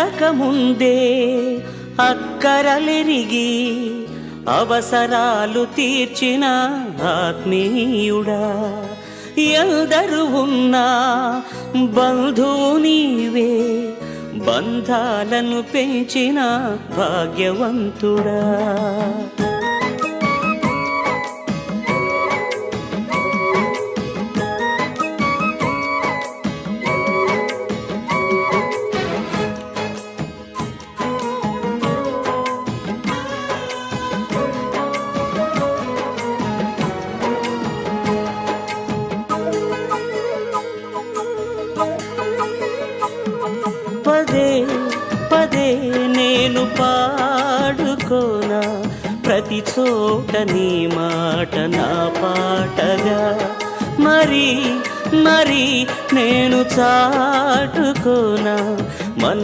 అడగకముందే అక్కరలెరిగి అవసరాలు తీర్చిన ఆత్మీయుడా, ఎందరు ఉన్నా బంధువు నీవే, బంధాలను పెంచిన భాగ్యవంతుడా. పదే పదే నేను పాడుకోనా ప్రతి చోట నీ మాట నా పాటగా, మరి మరి నేను చాటుకోనా మన